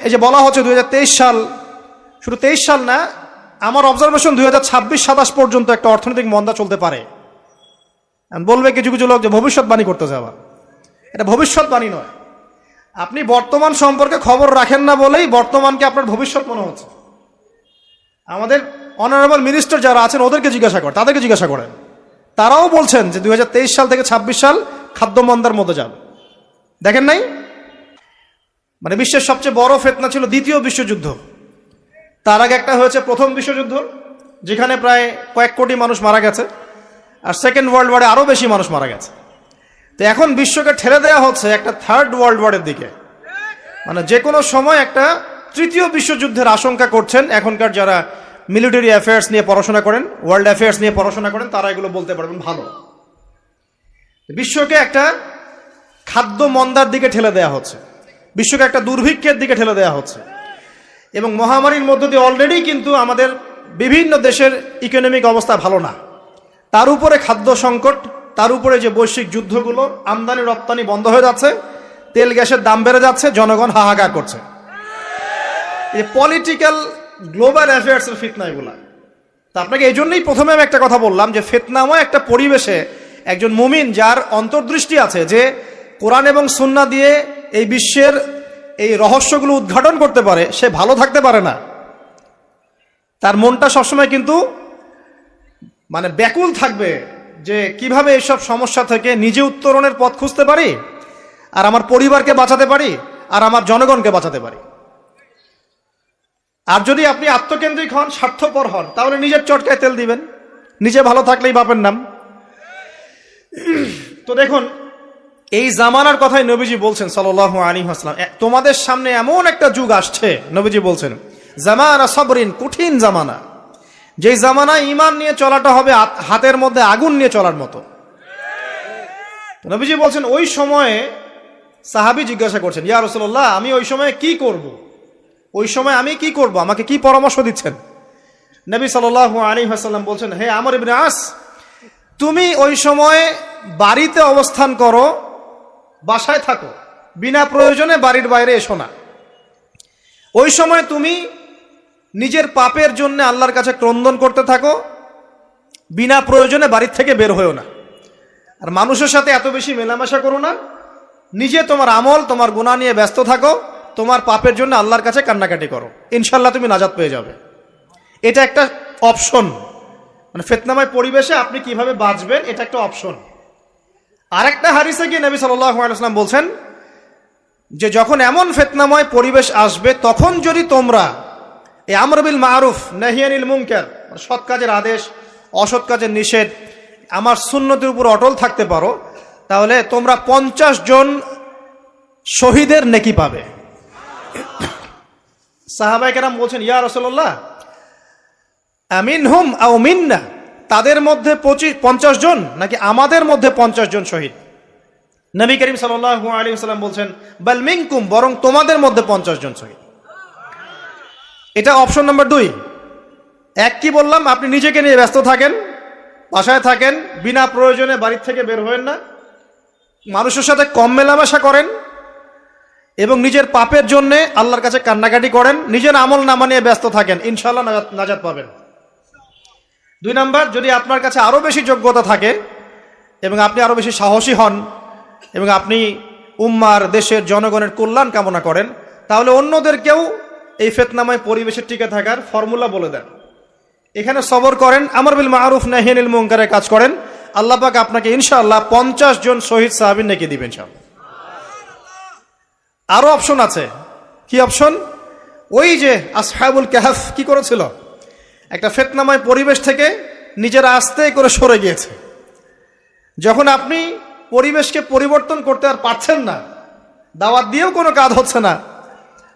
এই যে বলা হচ্ছে 2023 সাল, শুধু 23 সাল না, আমার অবজারভেশন 2026-27 পর্যন্ত একটা অর্থনৈতিক মন্দা চলতে পারে। বলবে কিছু কিছু লোক যে ভবিষ্যৎবাণী করতেছে, আবার এটা ভবিষ্যৎবাণী নয়। আপনি বর্তমান সম্পর্কে খবর রাখেন না বলেই বর্তমানকে আপনার ভবিষ্যৎ মনে হচ্ছে। আমাদের অনারেবল মিনিস্টার যারা আছেন তাদেরকে জিজ্ঞাসা করেন, তারাও বলছেন যে 2023 সাল থেকে 26 সাল খাদ্য মন্দার মধ্যে যাবে। দেখেন নাই, মানে বিশ্বের সবচেয়ে বড় ফিতনা ছিল দ্বিতীয় বিশ্বযুদ্ধ, তার আগে একটা হয়েছে প্রথম বিশ্বযুদ্ধ, যেখানে প্রায় কয়েক কোটি মানুষ মারা গেছে, আর সেকেন্ড ওয়ার্ল্ড ওয়ারে আরো বেশি মানুষ মারা গেছে। তো এখন বিশ্বকে ঠেলে দেওয়া হচ্ছে একটা থার্ড ওয়ার্ল্ড ওয়ারের দিকে, মানে যে কোনো সময় একটা তৃতীয় বিশ্বযুদ্ধের আশঙ্কা করছেন। এখনকার যারা মিলিটারি অ্যাফেয়ার্স নিয়ে পড়াশোনা করেন, ওয়ার্ল্ড অ্যাফেয়ার্স নিয়ে পড়াশোনা করেন, তারা এগুলো বলতে পারবেন ভালো। বিশ্বকে একটা খাদ্য মন্দার দিকে ঠেলে দেওয়া হচ্ছে, বিশ্বকে একটা দুর্ভিক্ষের দিকে ঠেলে দেওয়া হচ্ছে, এবং মহামারীর মধ্য দিয়ে অলরেডি কিন্তু আমাদের বিভিন্ন দেশের ইকোনমিক অবস্থা ভালো না, তার উপরে খাদ্য সংকট, তার উপরে যে বৈশ্বিক যুদ্ধগুলো, আমদানি রপ্তানি বন্ধ হয়ে যাচ্ছে, তেল গ্যাসের দাম বেড়ে যাচ্ছে, জনগণ হাহাকার করছে। এই পলিটিক্যাল গ্লোবাল অ্যাফেয়ার্সের ফিতনা এগুলা। তা আপনাকে এই জন্যই প্রথমে আমি একটা কথা বললাম যে ফিতনাময় একটা পরিবেশে একজন মুমিন যার অন্তর্দৃষ্টি আছে, যে কোরআন এবং সুন্নাহ দিয়ে এই বিশ্বের এই রহস্যগুলো উদ্ঘাটন করতে পারে, সে ভালো থাকতে পারে না। তার মনটা সবসময় কিন্তু মানে ব্যাকুল থাকবে যে কিভাবে এইসব সমস্যা থেকে নিজে উত্তরণের পথ খুঁজতে পারি, আর আমার পরিবারকে বাঁচাতে পারি, আর আমার জনগণকে বাঁচাতে পারি। আর যদি আপনি আত্মকেন্দ্রিক হন, স্বার্থপর হন, তাহলে নিজের চটকায় তেল দিবেন, নিজে ভালো থাকলেই বাপের নাম। তো দেখুন, এই জামানার কথাই নবীজি বলছেন সাল্লাল্লাহু আলাইহি ওয়াসাল্লাম, তোমাদের সামনে এমন একটা যুগ আসছে, নবীজি বলছেন জামানা সাবরিন, কঠিন জামানা, যেই জামানায় ঈমান নিয়ে চলাটা হবে হাতের মধ্যে আগুন নিয়ে চলার মতো। নবীজি বলছেন ওই সময়ে সাহাবী জিজ্ঞাসা করছেন, ইয়া রাসূলুল্লাহ, আমি ওই সময়ে কি করব, ওই সময় আমি কি করব, আমাকে কি পরামর্শ দিচ্ছেন? নবী সাল্লাল্লাহু আলাইহি ওয়াসাল্লাম বলছেন, হে আমর ইবনে আস, তুমি ওই সময়ে বাড়িতে অবস্থান করো, বাসায় থাকো, বিনা প্রয়োজনে বাড়ির বাইরে এসো না। ওই সময় তুমি নিজের পাপের জন্য আল্লাহর কাছে ক্রন্দন করতে থাকো, বিনা প্রয়োজনে বাড়ির থেকে বের হয়েও না। আর মানুষের সাথে এত বেশি মেলামেশা করো না, নিজে তোমার আমল, তোমার গুনাহ নিয়ে ব্যস্ত থাকো, তোমার পাপের জন্য আল্লাহর কাছে কান্নাকাটি করো, ইনশাল্লাহ তুমি নাজাত পেয়ে যাবে। এটা একটা অপশন, মানে ফিতনাময় পরিবেশে আপনি কিভাবে বাঁচবেন, এটা একটা অপশন। আরেকটা হাদিসে গিয়ে নবী সাল্লাল্লাহু আলাইহি ওয়াসাল্লাম বলছেন যে যখন এমন ফিতনাময় পরিবেশ আসবে, তখন যদি তোমরা এই আমর বিল মারুফ নাহি আনিল মুনকার, সৎ কাজের আদেশ, অসৎ কাজের নিষেধ, আমার সুন্নতের উপর অটল থাকতে পারো, তাহলে তোমরা 50 জন শহীদের নেকি পাবে। সাহাবায়ে কেরাম বলছেন, ইয়া রাসূলুল্লাহ, আমিনহুম আও মিন্না, তাদের মধ্যে 50 জন নাকি আমাদের মধ্যে 50 জন শহীদ? নবী করিম সাল্লাল্লাহু আলাইহি ওয়াসাল্লাম বলছেন, বাল মিনকুম, বরং তোমাদের মধ্যে 50 জন শহীদ। এটা অপশন নাম্বার 2। এক কি বললাম, আপনি নিজেকে নিয়ে ব্যস্ত থাকেন, বাসায় থাকেন, বিনা প্রয়োজনে বাড়ির থেকে বের হবেন না, মানুষের সাথে কম মেলামেশা করেন, এবং নিজের পাপের জন্য আল্লাহর কাছে কান্নাকাটি করেন, নিজের আমল নামা নিয়ে ব্যস্ত থাকেন, ইনশাআল্লাহ নাজাত পাবেন। 2 নাম্বার, যদি আপনার কাছে আরো বেশি যোগ্যতা থাকে এবং আপনি আরো বেশি সাহসী হন এবং আপনি উম্মার, দেশের জনগণের কল্যাণ কামনা করেন, তাহলে অন্যদেরকেও এই ফিতনাময় পরিবেশে টিকে থাকার ফর্মুলা বলে দেন। এখানে সবর করেন, আমর বিল মারুফ নাহি আনিল মুনকারের কাজ করেন, আল্লাহ পাক আপনাকে ইনশাআল্লাহ 50 জন শহীদ সাহাবীর নেকি দিবেন ইনশাআল্লাহ। আরো অপশন আছে। কি অপশন? ওই যে আসহাবুল কাহফ কি করেছিল, একটা ফিতনাময় পরিবেশ থেকে নিজেরা আস্তে করে সরে গিয়েছে। যখন আপনি পরিবেশকে পরিবর্তন করতে আর পারছেন না, দাওয়াত দিয়েও কোনো কাজ হচ্ছে না,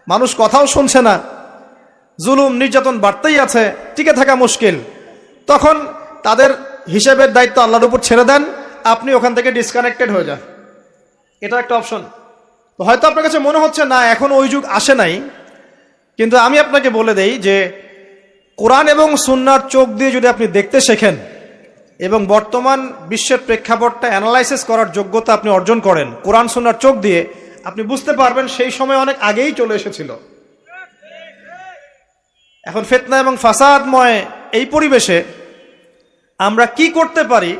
মানুষ কথাও শুনছে না, জুলুম নির্যাতন বাড়তেই আছে, টিকে থাকা মুশকিল, তখন তাদের হিসেবের দায়িত্ব আল্লাহর উপর ছেড়ে দেন, আপনি ওখান থেকে ডিসকানেক্টেড হয়ে যান। এটা একটা অপশন। হয়তো আপনার কাছে মনে হচ্ছে না এখন ওই যুগ আসে নাই, কিন্তু আমি আপনাকে বলে দেই যে কোরআন এবং সুন্নাহর চোখ দিয়ে যদি আপনি দেখতে শেখেন এবং বর্তমান বিশ্বের প্রেক্ষাপটটা অ্যানালাইসিস করার যোগ্যতা আপনি অর্জন করেন কোরআন সুন্নাহর চোখ দিয়ে, আপনি বুঝতে পারবেন সেই সময় অনেক আগেই চলে এসেছিল। এখন ফিতনা এবং ফাসাদময় এই পরিবেশে আমরা কি করতে পারি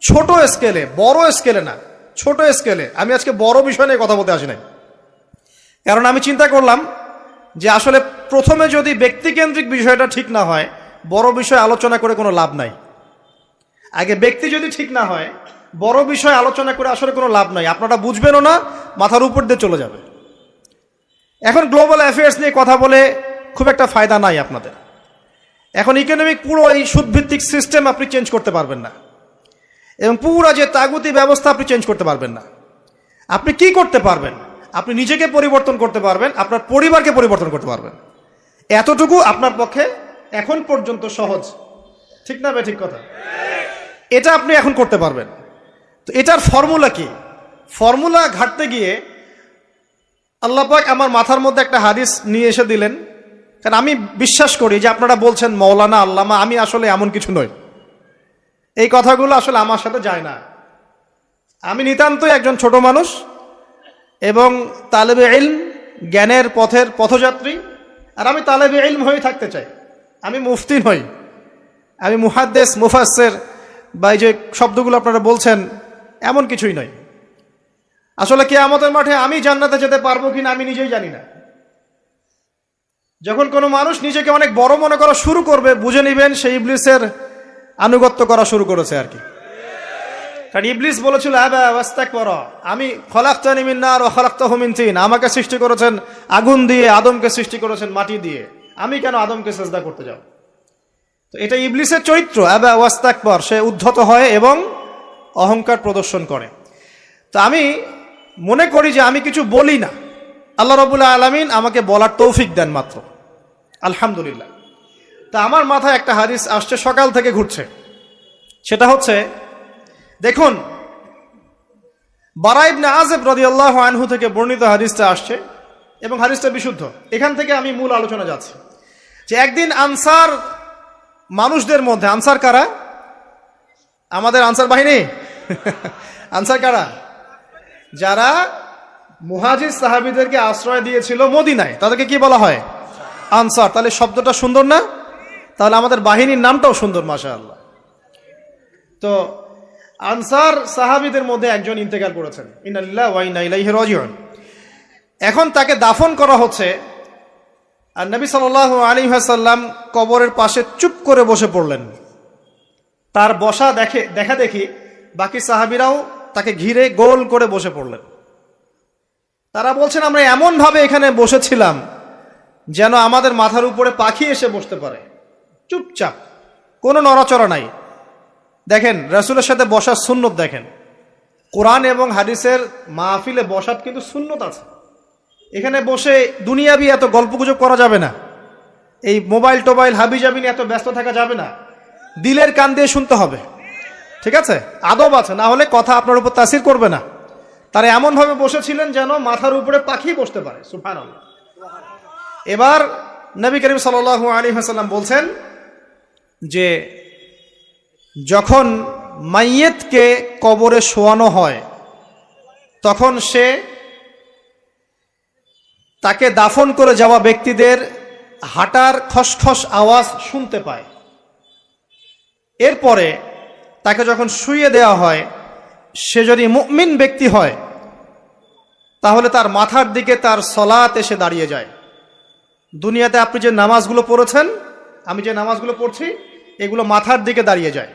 ছোট স্কেলে, বড় স্কেলে না, ছোট স্কেলে। আমি আজকে বড় বিষয় নিয়ে কথা বলতে আসি নাই, কারণ আমি চিন্তা করলাম যে আসলে প্রথমে যদি ব্যক্তিকেন্দ্রিক বিষয়টা ঠিক না হয়, বড় বিষয় আলোচনা করে কোনো লাভ নাই। আগে ব্যক্তি যদি ঠিক না হয়, বড় বিষয় আলোচনা করে আসলে কোনো লাভ নাই, আপনারা বুঝবেনও না, মাথার উপর দিয়ে চলে যাবে। এখন গ্লোবাল অ্যাফেয়ার্স নিয়ে কথা বলে খুব একটা ফায়দা নাই আপনাদের। এখন ইকোনমিক পুরো এই সুদভিত্তিক সিস্টেম আপনি চেঞ্জ করতে পারবেন না, এবং পুরো যে তাগুতি ব্যবস্থা আপনি চেঞ্জ করতে পারবেন না। আপনি কি করতে পারবেন? আপনি নিজেকে পরিবর্তন করতে পারবেন, আপনার পরিবারকে পরিবর্তন করতে পারবেন। এতটুকু আপনার পক্ষে এখন পর্যন্ত সহজ, ঠিক না? ঠিক কথা। এটা আপনি এখন করতে পারবেন। তো এটার ফর্মুলা কি? ফর্মুলা ঘাটতে গিয়ে আল্লাহ পাক আমার মাথার মধ্যে একটা হাদিস নিয়ে এসে দিলেন। কারণ আমি বিশ্বাস করি যে আপনারা বলছেন মৌলানা, আল্লামা, আমি আসলে এমন কিছু নই। এই কথাগুলো আসলে আমার সাথে যায় না। আমি নিতান্তই একজন ছোট মানুষ এবং তালেবে ইলম, জ্ঞানের পথের পথযাত্রী। আর আমি তালেবে ইলম হয়ে থাকতে চাই। আমি মুফতি নই, আমি মুহাদ্দিস, মুফাসসির বা এই যে শব্দগুলো আপনারা বলছেন, এমন কিছুই নয়। আসলে কিয়ামতের মাঠে আমি জান্নাতে যেতে পারবো কিনা আমি নিজেই জানি না। যখন কোনো মানুষ নিজেকে অনেক বড় মনে করা শুরু করবে, বুঝে নেবেন সেই ইবলিসের আনুগত্য করা শুরু করেছে আর কি। কারণ ইবলিস বলেছিল আবা ওয়াস্তাকবারা, আমি খলাকতানি মিন নার ওয়া খলাকতাহু মিন তিন, আমাকে সৃষ্টি করেছেন আগুন দিয়ে, আদমকে সৃষ্টি করেছেন মাটি দিয়ে, আমি কেন আদমকে সিজদা করতে যাব? তো এটা ইবলিসের চরিত্র, আবা ওয়াস্তাকবার, সে উদ্ধত হয় এবং অহংকার প্রদর্শন করে। তো আমি মনে করি যে আমি কিছু বলি না, আল্লাহ রাব্বুল আলামিন আমাকে বলার তৌফিক দেন মাত্র, আলহামদুলিল্লাহ। তা আমার মাথায় একটা হাদিস আসছে, সকাল থেকে ঘুরছে। সেটা হচ্ছে, দেখুন, বারা ইবনে আযিব রাদিয়াল্লাহু আনহু থেকে বর্ণিত হাদিসটা আসছে এবং হাদিসটা বিশুদ্ধ। এখান থেকে আমি মূল আলোচনা যাচ্ছি যে একদিন আনসার মানুষদের মধ্যে, আনসার কারা? আমাদের আনসার বাহিনী। আনসার কারা? যারা মুহাজির সাহাবীদেরকে আশ্রয় দিয়েছিল মদিনায়, তাদেরকে কি বলা হয়? আনসার। তাহলে শব্দটা সুন্দর না? তাহলে আমাদের বাহিনীর নামটাও সুন্দর, মাশাআল্লাহ। তো আনসার সাহাবীদের মধ্যে একজন ইন্তেকাল করেছেন, ইন্না লিল্লাহি ওয়া ইন্না ইলাইহি রাজিউন। এখন তাকে দাফন করা হচ্ছে, আর নবী সাল্লাল্লাহু আলাইহি ওয়াসাল্লাম কবরের পাশে চুপ করে বসে পড়লেন। তার বসা দেখা দেখি বাকি সাহাবীরাও তাকে ঘিরে গোল করে বসে পড়লেন। তারা বলছেন, আমরা এমন ভাবে এখানে বসেছিলাম যেন আমাদের মাথার উপরে পাখি এসে বসতে পারে, চুপচাপ, কোনো নড়াচড়া নাই। দেখেন রাসূলের সাথে বসার সুন্নত, দেখেন কোরআন এবং হাদিসের মাহফিলে বসার কিন্তু সুন্নত আছে। এখানে বসে দুনিয়াবি এত গল্পগুজব করা যাবে না, এই মোবাইল টোবাইল হাবিজাবি নিয়ে এত ব্যস্ত থাকা যাবে না, দিলের কান দিয়ে শুনতে হবে, ঠিক আছে? আদব আছে, না হলে কথা আপনার উপর তাসির করবে না। তারা এমনভাবে বসেছিলেন যেন মাথার উপরে পাখি বসতে পারে, সুবহানাল্লাহ। এবার নবী করিম সাল্লাল্লাহু আলাইহি ওয়াসাল্লাম বলছেন যে যখন মাইয়েতকে কবরে শোয়ানো হয় তখন সে তাকে দাফন করে যাওয়া ব্যক্তিদের হাঁটার খসখস আওয়াজ শুনতে পায়। এরপরে তাকে যখন শুইয়ে দেওয়া হয়, সে যদি মুমিন ব্যক্তি হয় তাহলে তার মাথার দিকে তার সলাত এসে দাঁড়িয়ে যায়। দুনিয়াতে আপনি যে নামাজগুলো পড়েছেন, আমি যে নামাজগুলো পড়ছি, এগুলো মাথার দিকে দাঁড়িয়ে যায়।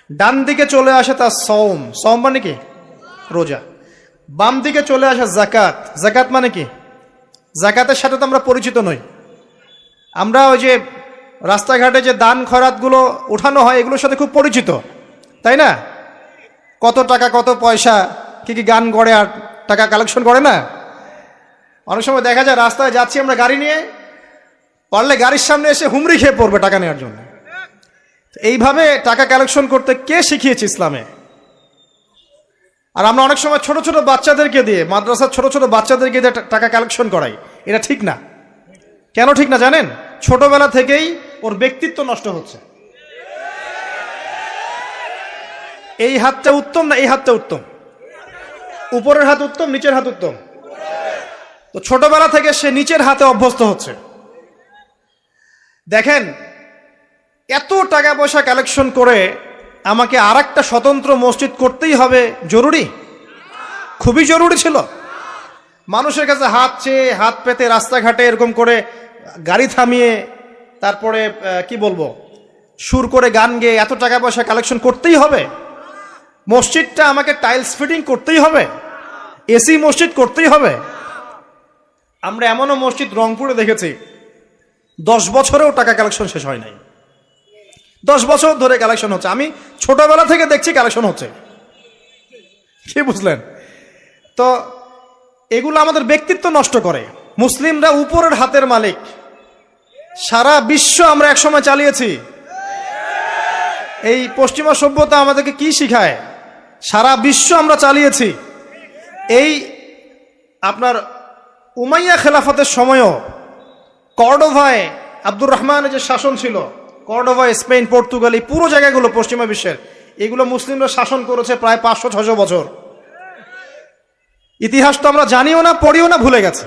ডান দিকে চলে আসে তার সওম, সওম মানে কি? রোজা। বাম দিকে চলে আসে যাকাত, যাকাত মানে কি? যাকাতের সাথে তো আমরা পরিচিত নই। আমরা ওই যে রাস্তাঘাটে যে দান খয়রাতগুলো উঠানো হয়, এগুলোর সাথে খুব পরিচিত, তাই না? কত টাকা, কত পয়সা, কি কি গান গড়ে আর টাকা কালেকশন করে না? অনেক সময় দেখা যায় রাস্তায় যাচ্ছি আমরা গাড়ি নিয়ে, পারলে গাড়ির সামনে এসে হুমড়ি খেয়ে পড়বে টাকা নেওয়ার জন্য। এইভাবে টাকা কালেকশন করতে কে শিখিয়েছে ইসলামে? আর আমরা অনেক সময় ছোট ছোট বাচ্চাদেরকে দিয়ে, মাদ্রাসার ছোট ছোট বাচ্চাদেরকে দিয়ে টাকা কালেকশন করাই। এটা ঠিক না। কেন ঠিক না জানেন? ছোটবেলা থেকেই ওর ব্যক্তিত্ব নষ্ট হচ্ছে। এই হাতটা উত্তম না এই হাতটা উত্তম? উপরের হাত উত্তম, নিচের হাত উত্তম? তো ছোটবেলা থেকে সে নিচের হাতে অভ্যস্ত হচ্ছে। দেখেন, এত টাকা পয়সা কালেকশন করে আমাকে আর একটা স্বতন্ত্র মসজিদ করতেই হবে জরুরি? খুবই জরুরি ছিল। মানুষের কাছে হাত চেয়ে হাত পেতে রাস্তাঘাটে এরকম করে গাড়ি থামিয়ে তারপরে কি বলবো সুর করে গান গেয়ে এত টাকা পয়সা কালেকশন করতেই হবে? মসজিদটা আমাকে টাইলস ফিটিং করতেই হবে? এসি মসজিদ করতেই হবে? আমরা এমনও মসজিদ রংপুরে দেখেছি 10 বছরেও টাকা কালেকশন শেষ হয় নাই। 10 বছর ধরে কালেকশন হচ্ছে। আমি ছোটবেলা থেকে দেখছি কালেকশন হচ্ছে। কি বুঝলেন? তো এগুলো আমাদের ব্যক্তিত্ব নষ্ট করে। মুসলিমরা উপরের হাতের মালিক। সারা বিশ্ব আমরা একসময় চালিয়েছি। এই পশ্চিমা সভ্যতা আমাদেরকে কি শিখায়? সারা বিশ্ব আমরা চালিয়েছি। এই আপনার উমাইয়া খেলাফতের সময়ও কর্ডোভায় আব্দুর রহমানের যে শাসন ছিল, কর্ডোভায় স্পেন, পর্তুগাল, এই পুরো জায়গাগুলো পশ্চিমা বিশ্বের, এগুলো মুসলিমরা শাসন করেছে প্রায় 500-600 বছর। ইতিহাস তো আমরা জানিও না, পড়িও না, ভুলে গেছে।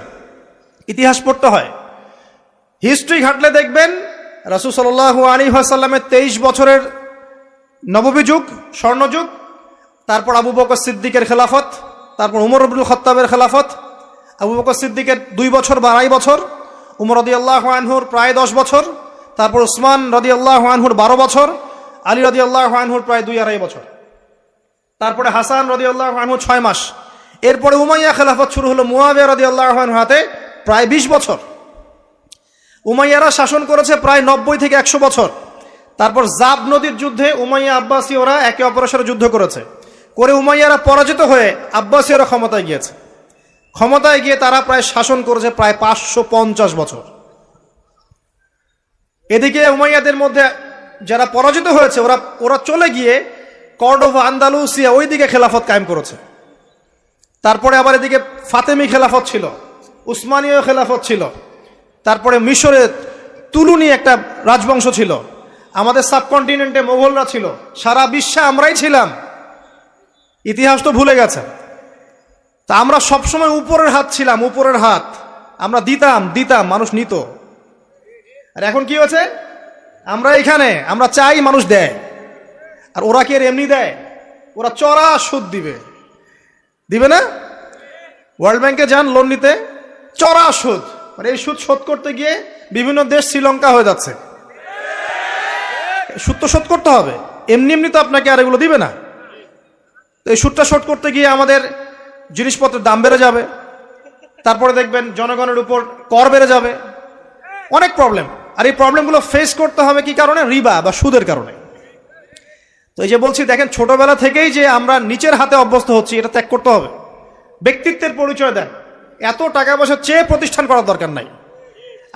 ইতিহাস পড়তে হয়। হিস্ট্রি ঘাটলে দেখবেন রাসূল সাল্লাল্লাহু আলাইহি ওয়াসাল্লামের 23 বছরের নববী যুগ, স্বর্ণযুগ, তারপর আবু বকর সিদ্দিকের খেলাফত, তারপর উমর ইবনুল খাত্তাবের খেলাফত। আবু বকর সিদ্দিকের 2 বছর বা 2.5 বছর, উমর রাদিয়াল্লাহু আনহুর প্রায় 10 বছর, তারপর উসমান রাদিয়াল্লাহু আনহুর 12 বছর, আলী রাদিয়াল্লাহু আনহুর প্রায় 2-2.5 বছর, তারপরে হাসান রাদিয়াল্লাহু আনহু 6 মাস। এরপরে উমাইয়া খেলাফত শুরু হলো মুয়াবিয়া রাদিয়াল্লাহু আনহুর হাতে, প্রায় 20 বছর। উমাইয়ারা শাসন করেছে প্রায় 90 থেকে 100 বছর। তারপর জাব নদীর যুদ্ধে উমাইয়া আব্বাসীয়রা একে অপরের সাথে যুদ্ধ করেছে, করে উমাইয়ারা পরাজিত হয়ে আব্বাসীয়রা ক্ষমতায় গিয়েছে। ক্ষমতায় গিয়ে তারা প্রায় শাসন করেছে প্রায় 550 বছর। এদিকে উমাইয়াদের মধ্যে যারা পরাজিত হয়েছে ওরা চলে গিয়ে কর্ডোভা, আন্দালুসিয়া, ওই দিকে খেলাফত কায়েম করেছে। তারপরে আবার এদিকে ফাতেমি খেলাফত ছিল, উসমানীয় খেলাফত ছিল, তারপরে মিশরে তুলুনি একটা রাজবংশ ছিল, আমাদের সাবকন্টিনেন্টে মোগলরা ছিল, সারা বিশ্বে আমরাই ছিলাম। ইতিহাস তো ভুলে গেছে। তা আমরা সবসময় উপরের হাত ছিলাম, উপরের হাত। আমরা দিতাম, মানুষ নিত। আর এখন কি হয়েছে? আমরা এখানে আমরা চাই, মানুষ দেয়। আর ওরা কি এমনি দেয়? ওরা চড়া সুদ দিবে না? ওয়ার্ল্ড ব্যাংকে যান লোন নিতে, চড়া সুদ। মানে এই সুদ শোধ করতে গিয়ে বিভিন্ন দেশ শ্রীলঙ্কা হয়ে যাচ্ছে। সুদ তো শোধ করতে হবে, এমনি তো আপনাকে আর এগুলো দিবে না। তো এই সুদটা শোধ করতে গিয়ে আমাদের জিনিসপত্রের দাম বেড়ে যাবে, তারপরে দেখবেন জনগণের উপর কর বেড়ে যাবে, অনেক প্রবলেম। আর এই প্রবলেমগুলো ফেস করতে হবে কি কারণে? রিবা বা সুদের কারণে। তো এই যে বলছি, দেখেন ছোটবেলা থেকেই যে আমরা নিচের হাতে অভ্যস্ত হচ্ছি, এটা ত্যাগ করতে হবে। ব্যক্তিত্বের পরিচয় দেন। এত টাকা পয়সা চেয়ে প্রতিষ্ঠান করার দরকার নাই।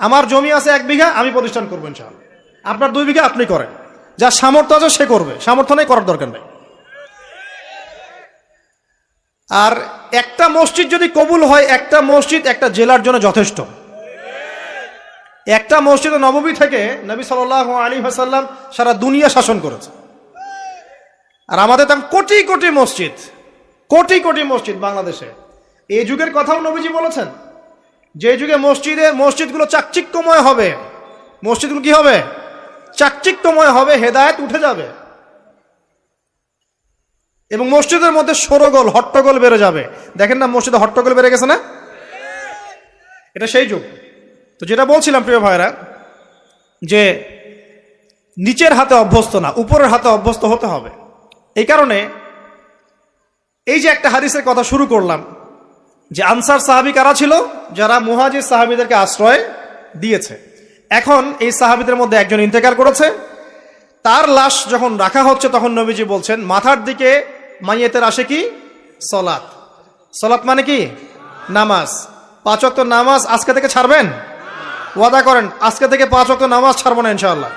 আমার জমি আছে 1 বিঘা, আমি প্রতিষ্ঠান করবো ইনশাআল্লাহ। আপনার 2 বিঘা আপনি করেন, যার সামর্থ্য আছে সে করবে, সামর্থ্য নেই করার দরকার নাই। আর একটা মসজিদ যদি কবুল হয়, একটা মসজিদ একটা জেলার জন্য যথেষ্ট। একটা মসজিদে নববী থেকে নবী সাল্লাল্লাহু আলাইহি ওয়াসাল্লাম সারা দুনিয়া শাসন করেছে। আর আমাদের তো কোটি কোটি মসজিদ বাংলাদেশে। এই যুগের কথাও নবীজি বলেছেন, যে যুগে মসজিদগুলো চাকচিক্যময় হবে, মসজিদগুলো কি হবে? চাকচিক্যময় হবে, হেদায়েত উঠে যাবে, এবং মসজিদের মধ্যে শোরগোল, হট্টগোল বেড়ে যাবে। দেখেন না মসজিদে হট্টগোল বেড়ে গেছে না? এটা সেই যুগ। তো যেটা বলছিলাম প্রিয় ভাইরা, যে নিচের হাতে অভ্যস্ত না, উপরের হাতে অভ্যস্ত হতে হবে। এই কারণে এই যে একটা হাদিসের কথা শুরু করলাম, যে আনসার সাহাবী কারা ছিল? যারা মুহাজির সাহাবীদেরকে আশ্রয় দিয়েছে। এখন এই সাহাবীদের মধ্যে একজন ইন্তেকাল করেছে, তার লাশ যখন রাখা হচ্ছে তখন নবীজি বলছেন, মাথার দিকে মাইয়েতের আসে কি? সলাত। সলাত মানে কি? নামাজ। 5 ওয়াক্ত নামাজ আজকে থেকে ছাড়বেন? ওয়াদা করেন আজকে থেকে 5 ওয়াক্ত নামাজ ছাড়বো না ইনশাআল্লাহ।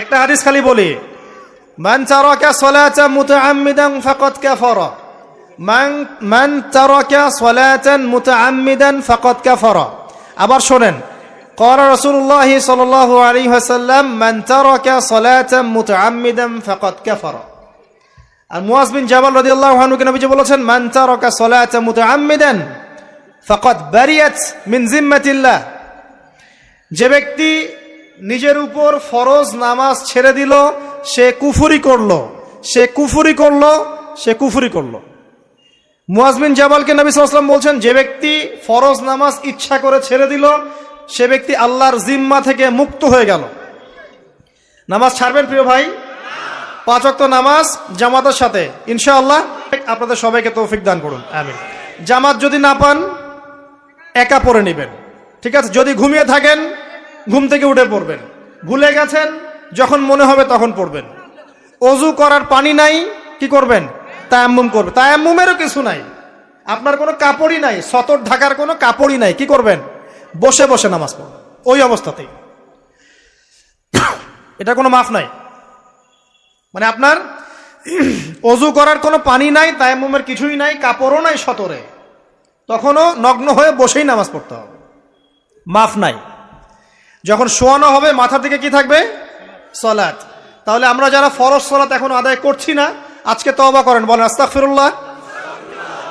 একটা হাদিস খালি বলি, মান তারাকা সালাতান মুতাআম্মিদান ফাকাদ কাফারা, মান তারাকা সালাতান মুতাআম্মিদান ফাকাদ কাফারা। আবার শোনেন, ক্বালা রাসূলুল্লাহ সাল্লাল্লাহু আলাইহি ওয়াসাল্লাম, মান তারাকা সালাতান মুতাআম্মিদান ফাকাদ কাফারা। আর মুয়াজ বিন জাবাল রাদিয়াল্লাহু আনহু কে নবীজি বলেছেন, মান তারাকা সালাতান মুতাআম্মিদান ফাকাদ বারিয়াত মিন জিম্মাতিল্লাহ। যে ব্যক্তি নিজের উপর ফরজ নামাজ ছেড়ে দিল, সে কুফরি করলো, সে কুফরি করলো, সে কুফরি করলো। মুয়াজ বিন জাবালকে নবী সাল্লাল্লাহু আলাইহি ওয়াসাল্লাম বলছেন, যে ব্যক্তি ফরজ নামাজ ইচ্ছা করে ছেড়ে দিল, সে ব্যক্তি আল্লাহর জিম্মা থেকে মুক্ত হয়ে গেল। নামাজ ছাড়বেন প্রিয় ভাই? 5 ওয়াক্ত নামাজ জামাতের সাথে ইনশাআল্লাহ। আপনাদের সবাইকে তৌফিক দান করুন, আমিন। জামাত যদি না পান একা পড়ে নেবেন, ঠিক আছে? যদি ঘুমিয়ে থাকেন ঘুম থেকে উঠে পড়বেন, ভুলে গেছেন যখন মনে হবে তখন পড়বেন। অজু করার পানি নাই, কি করবেন? তায়াম্মুম করবেন। তায়াম্মুমেরও কিছু নাই, আপনার কোনো কাপড়ই নাই, সতর ঢাকার কোনো কাপড়ই নাই, কি করবেন? বসে বসে নামাজ পড়বেন ওই অবস্থাতেই। এটা কোনো মাফ নাই, মানে আপনার অজু করার কোনো পানি নাই, তায়াম্মুমের কিছুই নাই, কাপড়ও নাই সতরে, তখনও নগ্ন হয়ে বসেই নামাজ পড়তে হবে, মাফ নাই। যখন শোয়ানো হবে মাথার দিকে কি থাকবে? সালাত। তাহলে আমরা যারা ফরজ সালাত এখন আদায় করছি না, আজকে তওবা করেন, বলেন আস্তাগফিরুল্লাহ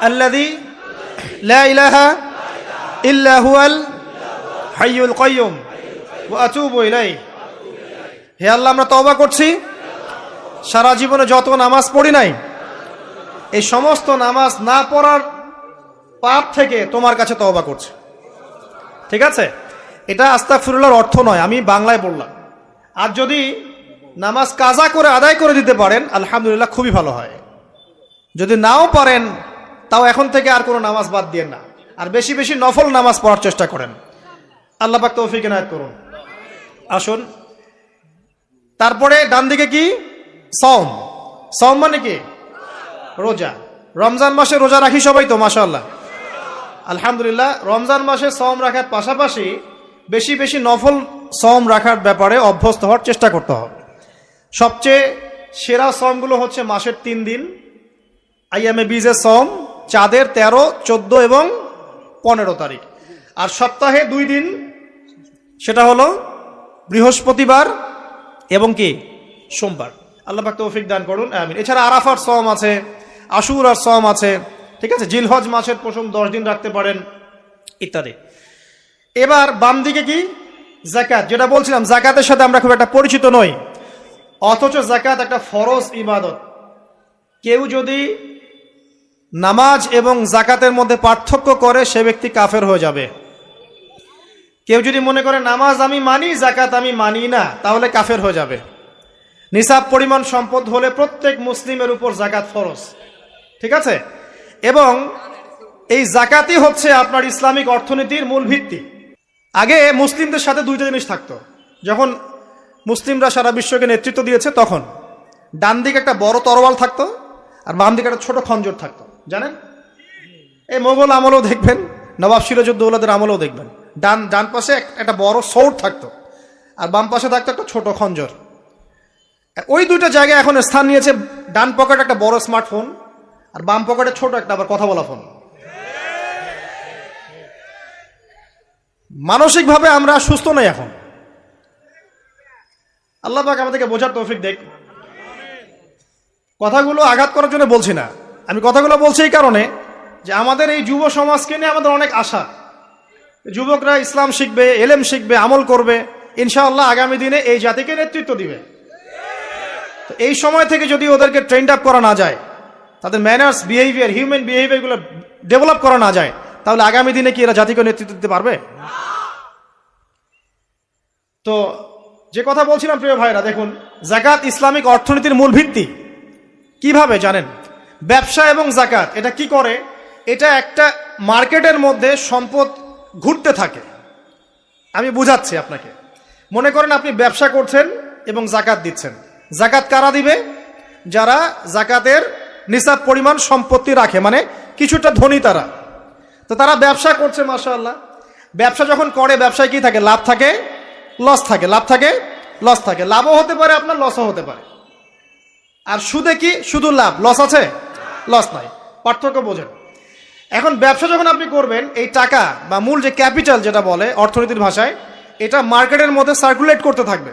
আল্লাযী লা ইলাহা ইল্লা হুয়াল হাইয়ুল কাইয়্যুম ওয়া আতুবু ইলাইহি। হে আল্লাহ, আমরা তওবা করছি, সারা জীবনে যত নামাজ পড়ি নাই, এই সমস্ত নামাজ না পড়ার পাপ থেকে তোমার কাছে তওবা করছি। ঠিক আছে? এটা আস্তাগফিরুল্লাহর অর্থ নয়, আমি বাংলায় বললাম। আর যদি নামাজ কাজা করে আদায় করে দিতে পারেন আলহামদুলিল্লাহ, খুবই ভালো হয়। যদি নাও পারেন তাও এখন থেকে আর কোনো নামাজ বাদ দিয়ে না, আর বেশি বেশি নফল নামাজ পড়ার চেষ্টা করেন। আল্লাহ পাক তৌফিক এনায়েত করুন। আসুন, তারপরে ডান দিকে কি? সওম। সওম মানে কি? রোজা। রমজান মাসে রোজা রাখি সবাই তো, মাশাআল্লাহ, আলহামদুলিল্লাহ। রমজান মাসে সওম রাখার পাশাপাশি বেশি বেশি নফল সওম রাখার ব্যাপারে অভ্যস্ত হওয়ার চেষ্টা করতে হবে। সবচেয়ে সেরা সওমগুলো হচ্ছে মাসের 3 দিন, আইয়ামে বীজের সওম, চাঁদের 13, 14 এবং 15 তারিখ। আর সপ্তাহে 2 দিন, সেটা হলো বৃহস্পতিবার এবং কি? সোমবার। আল্লাহ পাক তৌফিক দান করুন, আমিন। এছাড়া আরাফার সওম আছে, আশুরার সওম আছে, ঠিক আছে? জিলহজ মাসের প্রথম 10 দিন রাখতে পারেন, ইত্যাদি। এবার বাম দিকে কি? যাকাত। যেটা বলছিলাম, যাকাতের সাথে আমরা খুব একটা পরিচিত নই, অথচ যাকাত একটা ফরজ ইবাদত। কেউ যদি নামাজ এবং যাকাতের মধ্যে পার্থক্য করে, সে ব্যক্তি কাফের হয়ে যাবে। কেউ যদি মনে করে নামাজ আমি মানি, যাকাত আমি মানি না, তাহলে কাফের হয়ে যাবে। নিসাব পরিমাণ সম্পদ হলে প্রত্যেক মুসলিমের উপর যাকাত ফরজ, ঠিক আছে? এবং এই যাকাতই হচ্ছে আপনার ইসলামিক অর্থনীতির মূল ভিত্তি। আগে মুসলিমদের সাথে 2টা জিনিস থাকতো। যখন মুসলিমরা সারা বিশ্বকে নেতৃত্ব দিয়েছে, তখন ডান দিকে একটা বড় তরোয়াল থাকতো, আর বাম দিকে একটা ছোট খঞ্জর থাকতো, জানেন? এই মোগল আমলেও দেখবেন, নবাব সিরাজউদ্দৌলাদের আমলেও দেখবেন, ডান পাশে একটা বড় সৌর থাকতো, আর বাম পাশে থাকতো একটা ছোট খঞ্জর। ওই 2টা জায়গায় এখন স্থান নিয়েছে। ডান পকেটে একটা বড় স্মার্টফোন, আর বাম পকেটে ছোট একটা আবার কথা বলা ফোন। মানসিকভাবে আমরা সুস্থ নই এখন। আল্লাহ পাক আমাদেরকে বোঝার তৌফিক দেখ। কথাগুলো আঘাত করার জন্য বলছি না, আমি কথাগুলো বলছি এই কারণে যে আমাদের এই যুব সমাজকে নিয়ে আমাদের অনেক আশা। যুবকরা ইসলাম শিখবে, এলেম শিখবে, আমল করবে, ইনশাআল্লাহ আগামী দিনে এই জাতিকে নেতৃত্ব দিবে। তো এই সময় থেকে যদি ওদেরকে ট্রেন্ড আপ করা না যায়, তাদের ম্যানার্স, বিহেভিয়ার, হিউম্যান বিহেভিয়ারগুলো ডেভেলপ করা না যায়, তাহলে আগামী দিনে কি এরা জাতিকে নেতৃত্ব দিতে পারবে? তো যে কথা বলছিলাম প্রিয় ভাইরা, দেখুন, যাকাত ইসলামিক অর্থনীতির মূল ভিত্তি। কিভাবে জানেন? ব্যবসা এবং যাকাত এটা কি করে? এটা একটা মার্কেটের মধ্যে সম্পদ ঘুরতে থাকে। আমি বুঝাচ্ছি আপনাকে। মনে করেন আপনি ব্যবসা করছেন এবং যাকাত দিচ্ছেন। যাকাত কারা দিবে? যারা যাকাতের নিসাব পরিমাণ সম্পত্তি রাখে, মানে কিছুটা ধনী তারা। তো তারা ব্যবসা করছে, মাশাআল্লাহ। ব্যবসা যখন করে, ব্যবসায় কি থাকে? লাভ থাকে, লস থাকে, লাভ থাকে, লস থাকে। লাভও হতে পারে আপনার, লসও হতে পারে। আর সুদে কি? শুধু লাভ, লস আছে? লস নাই। পার্থক্য বোঝেন। এখন ব্যবসা যখন আপনি করবেন, এই টাকা বা মূল যে ক্যাপিটাল যেটা বলে অর্থনীতির ভাষায়, এটা মার্কেটের মধ্যে সার্কুলেট করতে থাকবে।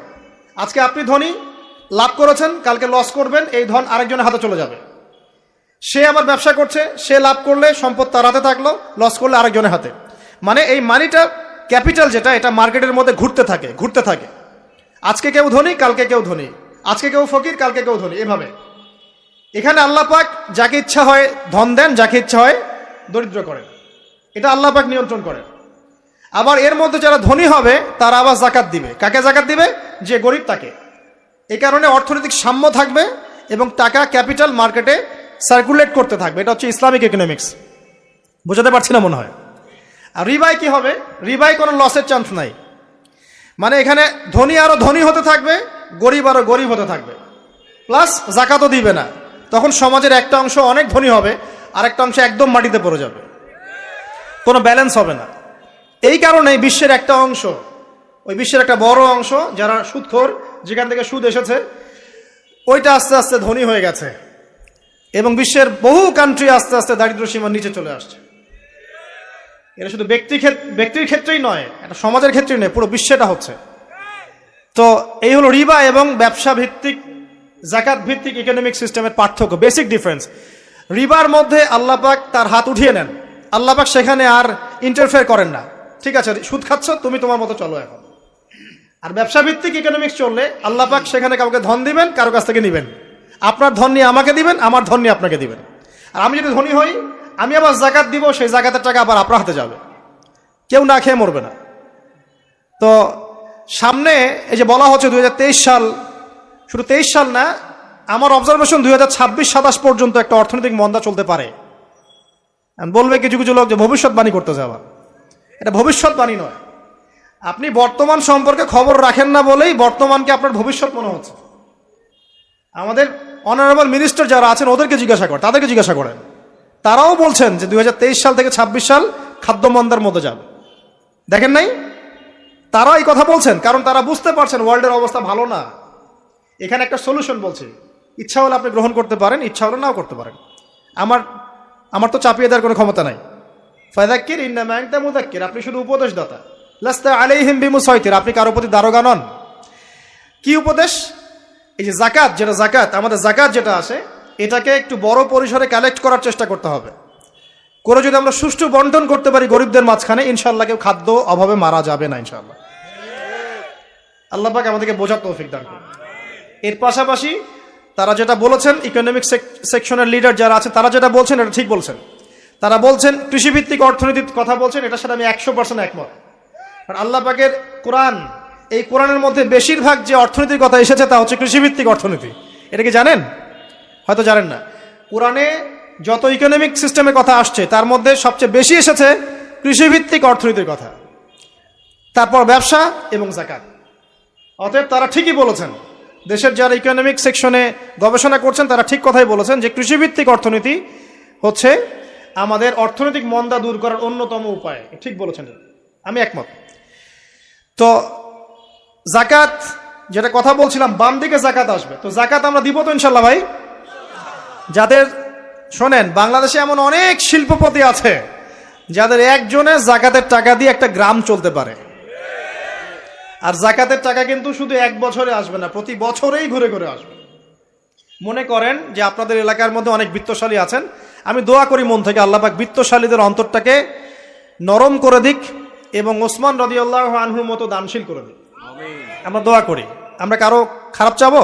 আজকে আপনি ধনী, লাভ করেছেন, কালকে লস করবেন, এই ধন আরেকজনের হাতে চলে যাবে। সে আবার ব্যবসা করছে, সে লাভ করলে সম্পদ তার হাতে থাকলো, লস করলে আরেকজনের হাতে। মানে এই মানিটা, ক্যাপিটাল যেটা, এটা মার্কেটের মধ্যে ঘুরতে থাকে, ঘুরতে থাকে। আজকে কেউ ধনী, কালকে কেউ ধনী, আজকে কেউ ফকির, কালকে কেউ ধনী, এভাবে। এখানে আল্লাহ পাক যাকে ইচ্ছা হয় ধন দেন, যাকে ইচ্ছা হয় দরিদ্র করেন, এটা আল্লাহ পাক নিয়ন্ত্রণ করেন। আবার এর মধ্যে যারা ধনী হবে তারা আবার জাকাত দিবে। কাকে জাকাত দিবে? যে গরিব তাকে। এই কারণে অর্থনৈতিক সাম্য থাকবে এবং টাকা ক্যাপিটাল মার্কেটে সার্কুলেট করতে থাকবে। এটা হচ্ছে ইসলামিক ইকোনমিক্স। বোঝাতে পারছি না মনে হয়। আর রিবায় কি হবে? রিবায় কোনো লসের চান্স নাই। মানে এখানে ধনী আরো ধনী হতে থাকবে, গরিব আরো গরিব হতে থাকবে, প্লাস জাকাতও দিবে না। তখন সমাজের একটা অংশ অনেক ধনী হবে, আর একটা অংশ একদম মাটিতে পড়ে যাবে, কোনো ব্যালেন্স হবে না। এই কারণে বিশ্বের একটা অংশ, ওই বিশ্বের একটা বড় অংশ যারা সুদখোর, যেখান থেকে সুদ এসেছে, ওইটা আস্তে আস্তে ধনী হয়ে গেছে এবং বিশ্বের বহু কান্ট্রি আস্তে আস্তে দারিদ্র সীমার নিচে চলে আসছে। এটা শুধু ব্যক্তির ক্ষেত্রেই নয়, এটা সমাজের ক্ষেত্রেই নয়, পুরো বিশ্বেটা হচ্ছে। তো এই হলো রিবা এবং ব্যবসা ভিত্তিক জাকাত ভিত্তিক ইকোনমিক সিস্টেমের পার্থক্য, বেসিক ডিফারেন্স। রিবার মধ্যে আল্লাহ পাক তার হাত উঠিয়ে নেন, আল্লাহ পাক সেখানে আর ইন্টারফেয়ার করেন না। ঠিক আছে, সুদ খাচ্ছ, তুমি তোমার মতো চলো এখন। আর ব্যবসা ভিত্তিক ইকোনমিক্স চললে আল্লাহ পাক সেখানে কাউকে ধন দিবেন, কারো কাছ থেকে নিবেন। আপনার ধন নিয়ে আমাকে দিবেন, আমার ধন নিয়ে আপনাকে দিবেন। আর আমি যদি ধনী হই, আমি আবার জাকাত দিব, সেই জাকাতের টাকা আবার আপনার হাতে যাবে, কেউ না খেয়ে মরবে না। তো সামনে এই যে বলা হচ্ছে 2023 সাল, শুধু 23 সাল না, আমার অবজারভেশন 2026-27 পর্যন্ত একটা অর্থনৈতিক মন্দা চলতে পারে। বলবে কিছু কিছু লোক যে ভবিষ্যৎবাণী করতে যাওয়া, এটা ভবিষ্যৎবাণী নয়। আপনি বর্তমান সম্পর্কে খবর রাখেন না বলেই বর্তমানকে আপনার ভবিষ্যৎ মনে হচ্ছে। আমাদের অনারেবল মিনিস্টার যারা আছেন ওদেরকে জিজ্ঞাসা করেন, তাদেরকে জিজ্ঞাসা করেন, তারাও বলছেন যে 2023 সাল থেকে 26 সাল খাদ্য মন্দার মধ্যে যাবে। দেখেন নাই? তারা এই কথা বলছেন কারণ তারা বুঝতে পারছেন ওয়ার্ল্ডের অবস্থা ভালো না। এখানে একটা সলিউশন বলছে, ইচ্ছা হলে আপনি গ্রহণ করতে পারেন, ইচ্ছা হলে নাও করতে পারেন। আমার তো চাপিয়ে দেওয়ার কোনো ক্ষমতা নাই। ফাযাক্কির ইন্নামা আনতা মুযাক্কির, আপনি শুধু উপদেশদাতা। লাস্তা আলাইহিম বিমুসাইতির, আপনি কারো প্রতি দারোগা নন। কি উপদেশ? এই যে জাকাত, যেটা জাকাত, আমাদের জাকাত যেটা আসে, এটাকে একটু বড় পরিসরে কালেক্ট করার চেষ্টা করতে হবে। করে যদি আমরা সুষ্ঠু বন্টন করতে পারি গরিবদের মাঝখানে, ইনশাআল্লাহ কেউ খাদ্য অভাবে মারা যাবে না ইনশাআল্লাহ। আল্লাহ পাক আমাদেরকে বোঝার তৌফিক দান করুন। এর পাশাপাশি তারা যেটা বলেছেন, ইকোনমিক সেকশনের লিডার যারা আছে তারা যেটা বলছেন এটা ঠিক বলছেন। তারা বলছেন কৃষিভিত্তিক অর্থনীতির কথা বলছেন, এটার সাথে আমি 100% একমত। কারণ আল্লাহ পাকের কোরআন, এই কোরআনের মধ্যে বেশিরভাগ যে অর্থনীতির কথা এসেছে তা হচ্ছে কৃষিভিত্তিক অর্থনীতি। এটা কি জানেন? হয়তো জানেন না। কোরআনে যত ইকোনমিক সিস্টেমের কথা আসছে তার মধ্যে সবচেয়ে বেশি এসেছে কৃষিভিত্তিক অর্থনীতির কথা, তারপর ব্যবসা এবং জাকাত। অতএব তারা ঠিকই বলেছেন, দেশের যারা ইকোনমিক সেকশনে গবেষণা করছেন তারা ঠিক কথাই বলেছেন যে কৃষিভিত্তিক অর্থনীতি হচ্ছে আমাদের অর্থনৈতিক মন্দা দূর করার অন্যতম উপায়। ঠিক বলেছেন, আমি একমত। তো জাকাত যেটা কথা বলছিলাম, বাম দিকে জাকাত আসবে, তো জাকাত আমরা দিব তো ইনশাল্লাহ ভাই। যাদের শোনেন, বাংলাদেশে এমন অনেক শিল্পপতি আছে যাদের একজনে জাকাতের টাকা দিয়ে একটা গ্রাম চলতে পারে। আর জাকাতের টাকা কিন্তু শুধু এক বছরে আসবে না, প্রতি বছরেই ঘুরে ঘুরে আসবে। মনে করেন যে আপনাদের এলাকার মধ্যে অনেক বিত্তশালী আছেন, আমি দোয়া করি মন থেকে আল্লাহ পাক বিত্তশালীদের অন্তরটাকে নরম করে দিক এবং ওসমান রাদিয়াল্লাহু আনহুর মতো দানশীল করে দিক। আমরা দোয়া করি। আমরা কারো খারাপ চাবো?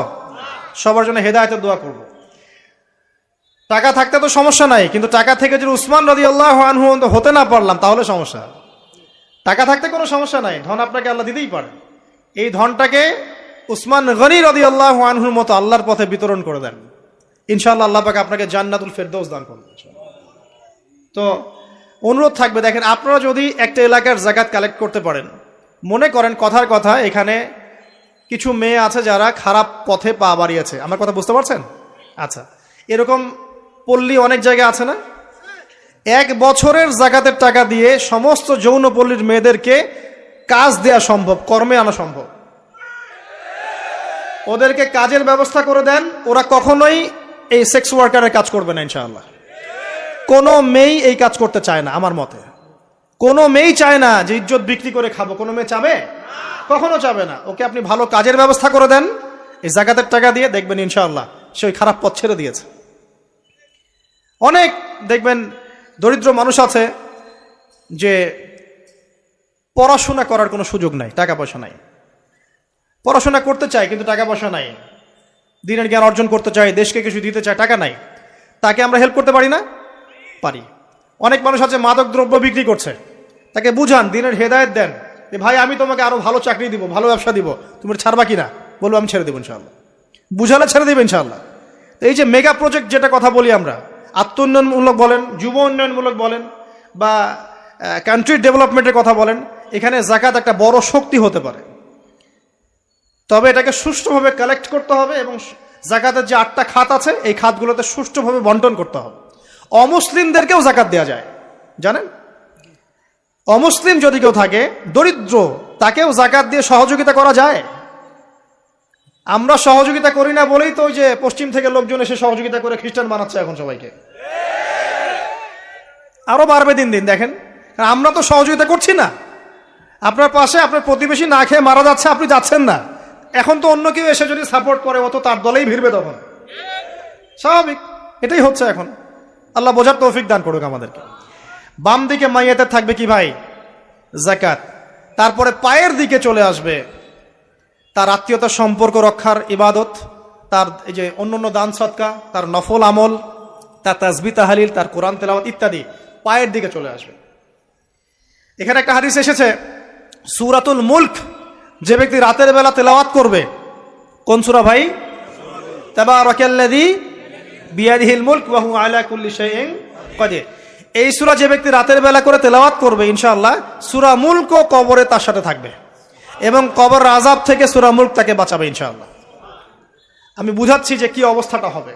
সবার জন্য হেদায়েতের দোয়া করব। টাকা থাকতে তো সমস্যা নাই, কিন্তু টাকা থেকে যদি উসমান রাদিয়াল্লাহু আনহু হতে না পারলাম তাহলে সমস্যা। টাকা থাকতে কোনো সমস্যা নাই, ধন আপনাকে আল্লাহ দিতেই পারে। এই ধনটাকে উসমান গনি রাদিয়াল্লাহু আনহুর মতো আল্লাহর পথে বিতরণ করে দেন, ইনশাআল্লাহ আল্লাহ পাক আপনাকে জান্নাতুল ফেরদৌস দান করবেন। তো অনুরোধ থাকবে, দেখেন আপনারা যদি একটা এলাকার জাকাত কালেক্ট করতে পারেন, মনে করেন কথার কথা এখানে কিছু মেয়ে আছে যারা খারাপ পথে পা বাড়িয়েছে, আমার কথা বুঝতে পারছেন? আচ্ছা, এরকম পল্লী অনেক জায়গায় আছে না? এক বছরের জাকাতের টাকা দিয়ে সমস্ত যৌনপল্লীর মেয়েদেরকে কাজ দেয়া সম্ভব, কর্মে আনা সম্ভব। ওদেরকে কাজের ব্যবস্থা করে দেন, ওরা কখনোই এই সেক্স ওয়ার্কারের কাজ করবে না ইনশাআল্লাহ। কোনো মেয়ে এই কাজ করতে চায় না আমার মতে। কোনো মেয়ে চায় না যে ইজ্জত বিক্রি করে খাবো, কোনো মেয়ে চাবে? কখনো চাবে না। ওকে আপনি ভালো কাজের ব্যবস্থা করে দেন এই জাকাতের টাকা দিয়ে, দেখবেন ইনশাআল্লাহ সে ওই খারাপ পথ ছেড়ে দিয়েছে। অনেক দেখবেন দরিদ্র মানুষ আছে যে পড়াশোনা করার কোনো সুযোগ নাই, টাকা পয়সা নাই, পড়াশোনা করতে চায় কিন্তু টাকা পয়সা নাই, দ্বীনের জ্ঞান অর্জন করতে চায়, দেশকে কিছু দিতে চায়, টাকা নাই, তাকে আমরা হেল্প করতে পারি না? পারি। অনেক মানুষ আছে মাদক দ্রব্য বিক্রি করছে, তাকে বুঝান, দ্বীনের হেদায়েত দেন যে ভাই আমি তোমাকে আরো ভালো চাকরি দিব, ভালো ব্যবসা দিব, তুমি ছাড়বা কিনা? বলবো আমি ছেড়ে দেবো ইনশাআল্লাহ। বুঝালে ছেড়ে দেবে ইনশাআল্লাহ। এই যে মেগা প্রজেক্ট যেটা কথা বলি আমরা, আত্ম উন্নয়নমূলক বলেন, যুব উন্নয়নমূলক বলেন, বা কান্ট্রি ডেভেলপমেন্টের কথা বলেন, এখানে যাকাত একটা বড় শক্তি হতে পারে। তবে এটাকে সুষ্ঠুভাবে কালেক্ট করতে হবে এবং যাকাতের যে 8টা খাত আছে এই খাতগুলোতে সুষ্ঠুভাবে বন্টন করতে হবে। অমুসলিমদেরকেও যাকাত দেওয়া যায়, জানেন? অমুসলিম যদি কেউ থাকে, দরিদ্র, তাকেও যাকাত দিয়ে সহযোগিতা করা যায়। আমরা সহযোগিতা করি না বলেই তো ওই যে পশ্চিম থেকে লোকজন এসে সহযোগিতা করে খ্রিস্টান বানাচ্ছে এখন সবাইকে। আরো বাড়বে দিন দিন, দেখেন। আমরা তো সহযোগিতা করছি না। আপনার পাশে আপনার প্রতিবেশী না খেয়ে মারা যাচ্ছে, আপনি যাচ্ছেন না। এখন তো অন্য কেউ এসে যদি সাপোর্ট করে, ও তো তার দলেই ভিড়বে তখন। স্বাভাবিক, এটাই হচ্ছে এখন। আল্লাহ বোঝার তৌফিক দান করুক আমাদেরকে। বাম দিকে মাইয়াতের থাকবে কি ভাই? যাকাত। তারপরে পায়ের দিকে চলে আসবে তার আত্মীয়তার সম্পর্ক রক্ষার ইবাদত, তার এই যে অন্যান্য দান সদকা, তার নফল আমল, তার তাসবিহ তাহলিল, তার কোরআন তেলাওয়াত ইত্যাদি পায়ের দিকে চলে আসবে। এখানে একটা হাদিস এসেছে, সূরাতুল মুলক যে ব্যক্তি রাতের বেলা তেলাওয়াত করবে, কোন সূরা ভাই? তাবারাকাল্লাযী বিয়াদিহিল মুলক ওয়া হুয়া আলা কুল্লি শাইইন কাদির। এই সূরা যে ব্যক্তি রাতের বেলা করে তেলাওয়াত করবে, ইনশাআল্লাহ সূরা মুলকও কবরে তার সাথে থাকবে এবং কবর আযাব থেকে সূরা মুলক তাকে বাঁচাবে ইনশাআল্লাহ। আমি বুঝাচ্ছি যে কি অবস্থাটা হবে।